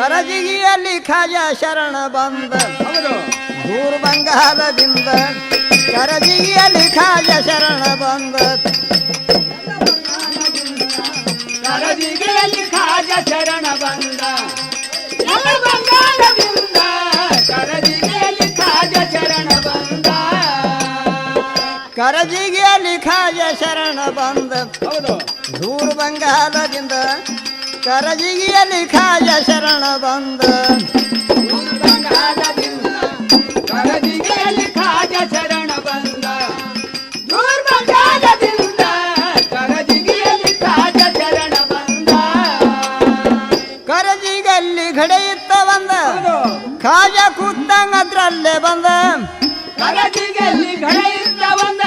ಕರಜಿಗಿಯಲ್ಲಿ ಖಾಜ ಶರಣ ಬಂದ ದೂರ ಬಂಗಾಲದಿಂದ ಕರಜಿಗಿಯಲ್ಲಿ ಖಾಜ ಶರಣ ಬಂದ ಕರಜಿಗಿಯಲ್ಲಿ ಖಾಜ ಶರಣ ಬಂದ ದೂರ ಬಂಗಾಲದಿಂದ ಕರಜಿಗಿಯಲ್ಲಿ ಖಾಜ ಶರಣ ಬಂದ ಕರಜಿಗಿಯಲ್ಲಿ ಖಾಜ ಶರಣ ಬಂದ ದೂರ ಬಂಗಾಲದಿಂದ ಕರಜಿಗಿಯಲ್ಲಿ ಖಾಜ ಶರಣ ಬಂದ ಕರಜಿಗಿಯಲ್ಲಿ ಖಾಜ ಶರಣ ಬಂದ ದೂರ ಬಂಗಾಲದಿಂದ ಕರಜಿಗಿಯಲ್ಲಿ ಖಾಜ ಶರಣ ಬಂದ ಕರಜಿಗಲ್ಲಿ ಘಡೆಯಿತ್ತ ಬಂದ ಖಾಜ ಕೂತಂಗ ಅದ್ರಲ್ಲೇ ಬಂದ ಕರಜಿಗಲ್ಲಿ ಘಡೆಯಿತ್ತ ಬಂದ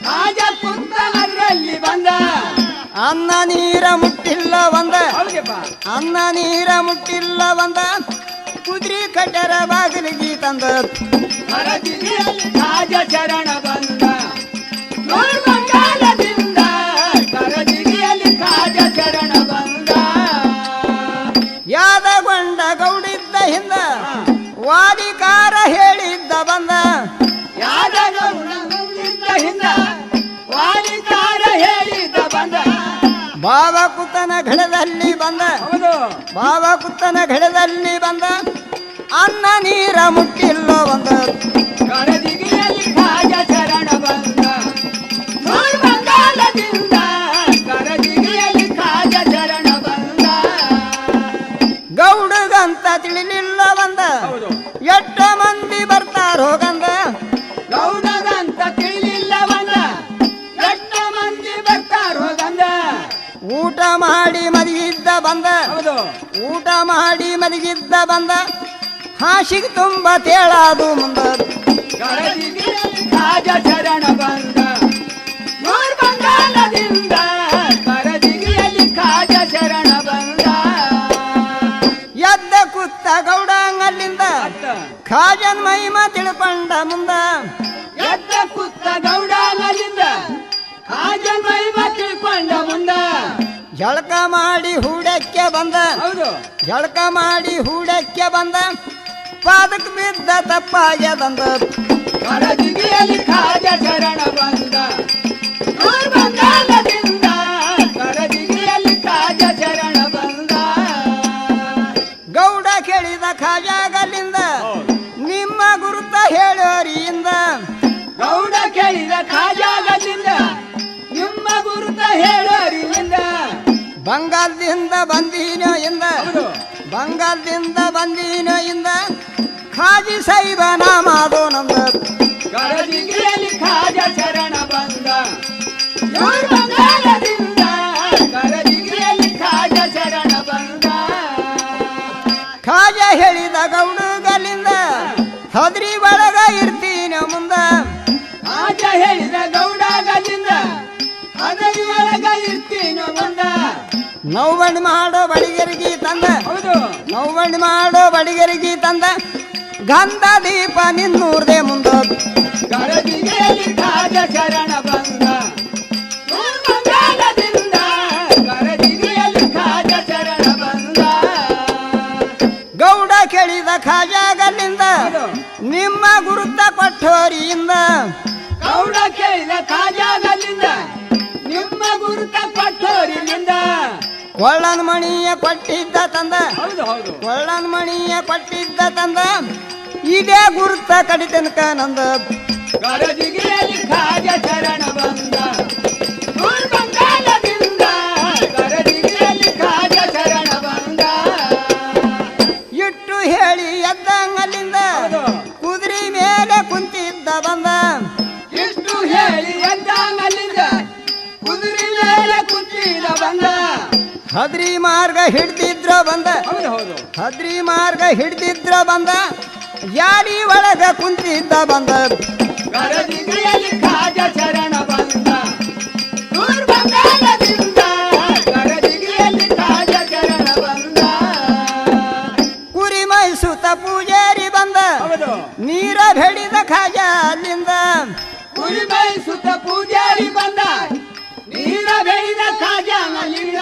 ಖಾಜ ಕೂತಂಗ ಅದ್ರಲ್ಲಿ ಬಂದ ಅನ್ನ ನೀರ ಮುಟ್ಟಿಲ್ಲ ಬಂದ ಅನ್ನ ನೀರ ಮುಟ್ಟಿಲ್ಲ ಬಂದ ಕುದುರೆ ಕಟ್ಟರ ಬಾಗಿಲಿಗೆ ತಂದ ಕರಜಿಗಿಯಲ್ಲಿ ಖಾಜ ಶರಣ ಬಂದ ದೂರ ಬಂಗಾಲದಿಂದ ಕರಜಿಗಿಯಲ್ಲಿ ಖಾಜ ಶರಣ ಬಂದ ಯಾದಗೊಂಡ ಗೌಡಿದ್ದ ಹಿಂದ ವಾದಿಕಾರ ಹೇಳಿದ್ದ ಬಂದ ಯಾದಗೌಡನಿಂದ ಹಿಂದ ವಾಲಿಕಾರ ಹೇಳಿದ್ದ ಬಂದ ಬಾವಕುತನ ಘಡದಲ್ಲಿ ಬಂದ ಬಾವಕುತನ ಘಡದಲ್ಲಿ ಬಂದ ಅನ್ನ ನೀರ ಮುಟ್ಟಿಲ್ಲ ಬಂದ ಕರಜಿಗಿಯಲ್ಲಿ ಖಾಜ ಶರಣ ಬಂದ ದೂರ ಬಂಗಾಲದಿಂದ ಕರಜಿಗಿಯಲ್ಲಿ ಖಾಜ ಶರಣ ಬಂದ ಗೌಡಗಂತ ತಿಳಿಲಿಲ್ಲ ಬಂದ ಎಷ್ಟ ಮಂದಿ ಬರ್ತಾರೋ ಗಂದ ಗೌಡಗಂತ ತಿಳಿಲಿಲ್ಲ ಬಂದ ಎಷ್ಟ ಮಂದಿ ಬರ್ತಾರೋ ಗಂದ ಊಟ ಮಾಡಿ ಮಲಗಿದ್ದ ಬಂದ ಊಟ ಮಾಡಿ ಮಲಗಿದ್ದ ಬಂದ ಹಾಸಿಗೆ ತುಂಬ ತೇಳಾದು ಮುಂದ ಕರಜಿಗಿಯಲ್ಲಿ ಖಾಜ ಶರಣ ಬಂದ ದೂರ ಬಂಗಾಲದಿಂದ ಕರಜಿಗಿಯಲ್ಲಿ ಖಾಜ ಶರಣ ಬಂದ ಎದ್ದ ಕುತ್ತ ಗೌಡಂಗಲ್ಲಿಂದ ಖಾಜನ್ ಮಹಿಮ ತಿಳ್ಕೊಂಡ ಮುಂದ ಎದ್ದ ಕುತ್ತ ಗೌಡಾಲದಿಂದ ಖಾಜ ಮಹಿಮ ತಿಳ್ಕೊಂಡ ಮುಂದ ಜಳಕ ಮಾಡಿ ಹೂಡಕ್ಕೆ ಬಂದ ಜಳಕ ಮಾಡಿ ಹೂಡಕ್ಕೆ ಬಂದ ಪಾದಕ್ಕೆ ಬಿದ್ದ ತಪ್ಪಾಗ್ಯದಂದ ಕರಜಿಗಿಯಲ್ಲಿ ಖಾಜ ಶರಣ ಬಂದ ದೂರ ಬಂಗಾಲದಿಂದ ಕರಜಿಗಿಯಲ್ಲಿ ಖಾಜ ಶರಣ ಬಂದ ಗೌಡ ಕೇಳಿದ ಖಾಜಾಗಲ್ಲಿಂದ ನಿಮ್ಮ ಗುರುತ ಹೇಳೋರಿಯಿಂದ ಗೌಡ ಕೇಳಿದ ಖಾಜಾಗಲ್ಲಿಂದ ನಿಮ್ಮ ಗುರುತ ಹೇಳೋರಿಯಿಂದ ಬಂಗಾಲದಿಂದ ಬಂದೀನೋ ಇಂದ ಬಂಗಾಲದಿಂದ ಬಂದೀನೋ ಇಂದ ಖಾಜಿ ಸಾಹಿಬ ನಾಮಾದೋ ನಂದ ಕರಜಿಗಿಯಲ್ಲಿ ಖಾಜ ಶರಣ ಬಂದ ದೂರ ಬಂಗಾಲದಿಂದ ಕರಜಿಗಿಯಲ್ಲಿ ಖಾಜ ಶರಣ ಬಂದ ಖಾಜ ಹೇಳಿದ ಗೌಡಗಲ್ಲಿಂದ ಹದ್ರಿ ಒಳಗ ಇರ್ತೀನೋ ಮುಂದ ಖಾಜ ಹೇಳಿದ ಗೌಡಗಲ್ಲಿಂದ ಅದರಿ ಒಳಗ ಇರ್ತೀನೋ ಮುಂದ ನೌವಣಿ ಮಾಡೋ ಬಡಿಗರಿಗೆ ತಂದ ನೌವಣಿ ಮಾಡೋ ಬಡಿಗರಿಗೆ ತಂದ ಗಂಧ ದೀಪ ನಿನ್ನೂರ್ದೆ ಮುಂದ ಕರಜಿಗಿಯಲ್ಲಿ ಖಾಜ ಶರಣ ಬಂದ ದೂರ ಬಂಗಾಲದಿಂದ ಕರಜಿಗಿಯಲ್ಲಿ ಖಾಜ ಶರಣ ಬಂದ ಗೌಡ ಕೇಳಿದ ಖಾಜಾಗಲ್ಲಿಂದ ನಿಮ್ಮ ಗುರುತ ಕೊಟ್ಟೋರಿಯಿಂದ ಗೌಡ ಕೇಳಿದ ಖಾಜಾಗಲ್ಲಿಂದ ನಿಮ್ಮ ಗುರುತ ಕೊಟ್ಟೋರಿನಿಂದ ಕೊಳ್ಳನ ಮಣಿಯ ಕೊಟ್ಟಿದ್ದ ತಂದ ಹೌದು ಕೊಳ್ಳನ ಮಣಿಯ ಕೊಟ್ಟಿದ್ದ ತಂದ ಇದೇ ಗುರುತ ಕಡಿತನಕ ನಂದ ಕರಜಿಗಿಯಲ್ಲಿ ಖಾಜ ಶರಣ ಬಂದ ದೂರ ಬಂಗಾಲದಿಂದ ಕರಜಿಗಿಯಲ್ಲಿ ಖಾಜ ಶರಣ ಬಂದ ಇಟ್ಟು ಹೇಳಿ ಎದ್ದಂಗಲ್ಲಿಂದ ಕುದುರೆ ಮೇಲೆ ಕುಂತಿದ್ದ ಬಂದ ಇಷ್ಟು ಹೇಳಿ ಎದ್ದಂಗಲ್ಲಿಂದ ಕುದುರೆ ಮೇಲೆ ಕುಂತಿದ ಬಂದ ಹದ್ರಿ ಮಾರ್ಗ ಹಿಡ್ದಿದ್ರ ಬಂದ ಹದ್ರಿ ಮಾರ್ಗ ಹಿಡ್ದಿದ್ರ ಬಂದ ಯಾರಿ ಒಳಗ ಕುಂತಿದ್ದ ಬಂದ ಕರಜಿಗಿಯಲ್ಲಿ ಖಾಜ ಶರಣ ಬಂದ ದೂರ ಬಂಗಾಲದಿಂದ ಕರಜಿಗಿಯಲ್ಲಿ ಖಾಜ ಶರಣ ಬಂದ ಕುರಿ ಮೈಸೂತ ಪೂಜಾರಿ ಬಂದ ನೀರ ಬೆಡಿದ ಖಾಜ ಅಲ್ಲಿಂದ ಕುರಿ ಮೈಸುತ್ತ ಪೂಜಾರಿ ಬಂದ ನೀರ ಬೆಳೆದ ಖಾಜ ಅಲ್ಲಿಂದ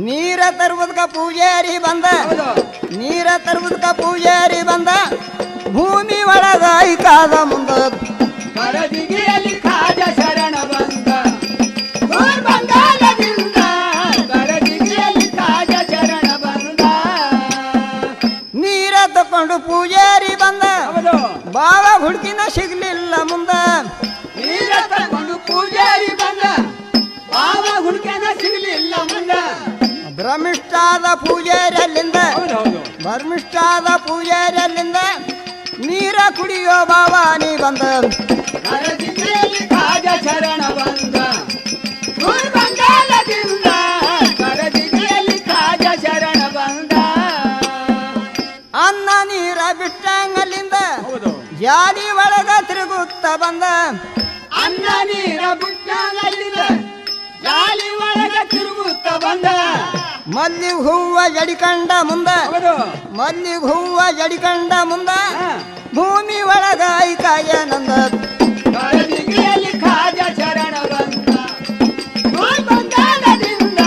ನೀರ ನೀರ ತರುವುದಕ್ಕ ಪೂಜಾರಿ ಬಂದ ಹೌದು ನೀರ ತರುವುದಕ್ಕ ಪೂಜಾರಿ ಬಂದ ಭೂಮಿ ಒಳಗ ಐಕಾದ ಮುಂದ ಕರಜಿಗಿಯಲ್ಲಿ ಕಾಜ ಶರಣ ಬಂದ ದೂರ್ ಬಂಗಾಲದಿಂದ ಕರಜಿಗಿಯಲ್ಲಿ ಕಾಜ ಶರಣ ಬಂದ ನೀರ ತಕೊಂಡು ಪೂಜಾರಿ ಬಂದ ಹೌದು ಬಾವ ಹುಡುಕಿನ ಸಿಗ್ಲಿಲ್ಲ ಮುಂದ ನೀರ ತಗೊಂಡು ಪೂಜಾರಿ ಬಂದ ಬಾವ ಹುಡುಕನ ಸಿಗಲಿಲ್ಲ ಮುಂದ ಭ್ರಮಿಷ್ಟಾದ ಪೂಜಾರಿ ಅಲ್ಲಿಂದ ಹೌದು ಹೌದು ಭರ್ಮಿಷ್ಟಾದ ಪೂಜಾರಿ ಅಲ್ಲಿಂದ ನೀರ ಕುಡಿಯೋ ಬಾವ ನೀ ಬಂದ ಕರಜಿಗಿಯಲ್ಲಿ ಕಾಜ ಶರಣ ಬಂದ ದೂರ್ ಬಂಗಾಲದಿಂದ ಕರಜಿಗಿಯಲ್ಲಿ ಕಾಜ ಶರಣ ಬಂದ ಅನ್ನ ನೀರ ಬಿಟ್ಟಂಗಲ್ಲಿಂದ ಹೌದು ಜಾಲಿ ಒಳಗ ತಿರುಗುತ್ತ ಬಂದ ಅನ್ನ ನೀರ ಬುಟ್ಟಂಗಲ್ಲಿಂದ ಜಾಲಿ ಒಳಗ ತಿರುಗುತ್ತ ಬಂದ ಮಲ್ಲಿ ಹೂವ ಜಡಿಕಂಡ ಮುಂದ ಹೌದು ಮಲ್ಲಿ ಹೂವ ಜಡಿಕಂಡ ಮುಂದ ಹಾ. ಭೂಮಿ ಒಳಗ ಐಕಾಯ ನಂದ ಕರಜಿಗಿಯಲ್ಲಿ ಕಾಜ ಶರಣ ಬಂದ ದೂರ್ ಬಂಗಾಲದಿಂದ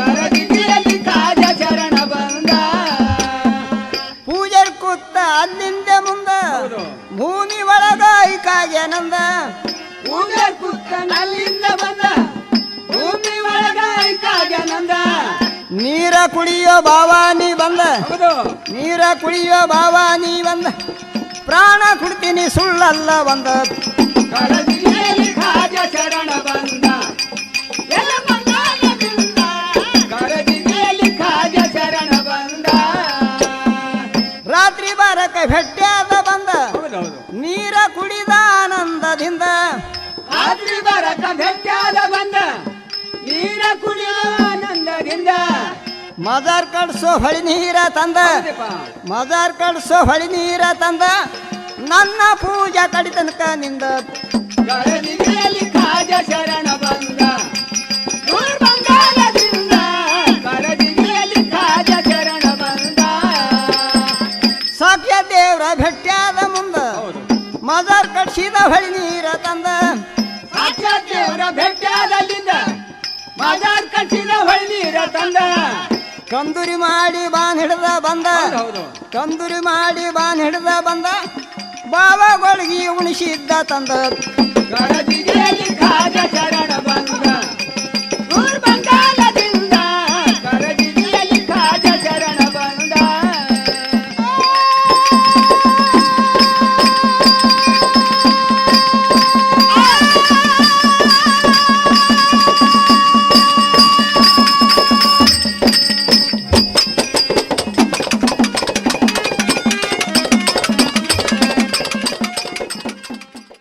ಕರಜಿಗಿಯಲ್ಲಿ ಕಾಜ ಶರಣ ಬಂದ ಪೂಜರ್ ಕೂತ ಅಲ್ಲಿಂದ ಮುಂದ ಹೌದು ಭೂಮಿ ಒಳಗ ಐಕಾಯ ನಂದ ಪೂಜೆ ಕುತ್ತನಲ್ಲಿಂದ ಬಂದ ಭೂಮಿ ಒಳಗ ಐಕಾಜನಂದ ನೀರ ಕುಡಿಯೋ ಬಾವಾನಿ ಬಂದ ಹೌದು ನೀರ ಕುಡಿಯೋ ಬಾವಾನಿ ಬಂದ ಪ್ರಾಣ ಕುಡ್ತೀನಿ ಸುಳ್ಳಲ್ಲ ಬಂದ ಕರಜಿಗಿಯಲ್ಲಿ ಕಾಜ ಶರಣ ಬಂದ ಎಲ್ಲ ಬಂಗಾಲದಿಂದ ಕರಜಿಗಿಯಲ್ಲಿ ಕಾಜ ಶರಣ ಬಂದ ರಾತ್ರಿ ಬಾರಕ ಭೆಟ್ಟ್ಯಾದ ಬಂದ ಹೌದೌದು ನೀರ ಕುಡಿದ ಆನಂದದಿಂದ ರಾತ್ರಿ ಬರಕ ಭೆಟ್ಟಾದ ಬಂದ ನೀರ ಕುಡಿಯುವ ಆನಂದದಿಂದ ಮಜಾರ್ ಕಡ್ಸೋ ಹೊಳಿ ನೀರ ತಂದ ಹೌದಪ್ಪ. ಮಜಾರ್ ಕಡ್ಸೋ ಹೊಳಿ ನೀರ ತಂದ ನನ್ನ ಪೂಜಾ ಕಡಿ ತನಕ ನಿಂದ ಕರಜಿಗಿಯಲ್ಲಿ ಕಾಜ ಶರಣ ಬಂದ ದೂರ್ ಬಂಗಾಲದಿಂದ ಕರಜಿಗಿಯಲ್ಲಿ ಕಾಜ ಶರಣ ಬಂದ ಸಾಕ್ಯ ದೇವ್ರ ಭೆಟ್ಟ್ಯಾದ ಮುಂದ ಹೌದು ಮಜಾರ್ ಕಡ್ಸಿದ ಹೊಳಿ ನೀರ ತಂದ ಸಾಕ್ಷಾತ್ ದೇವರ ಭೇಟಿಯಾದಲ್ಲಿಂದ ಮಜಾರ್ ಕಟ್ಟಿದ ಹೊಳ್ನೀರ ತಂದ ಕಂದುರಿ ಮಾಡಿ ಬಾನ್ ಹಿಡ್ದ ಬಂದ ಹೌದು ಕಂದುರಿ ಮಾಡಿ ಬಾನ್ ಹಿಡ್ದ ಬಂದ ಬಾವಗೊಳಗಿ ಉಣಿಸಿದ್ದ ತಂದ ಕರಜಿಗಿಯಲ್ಲಿ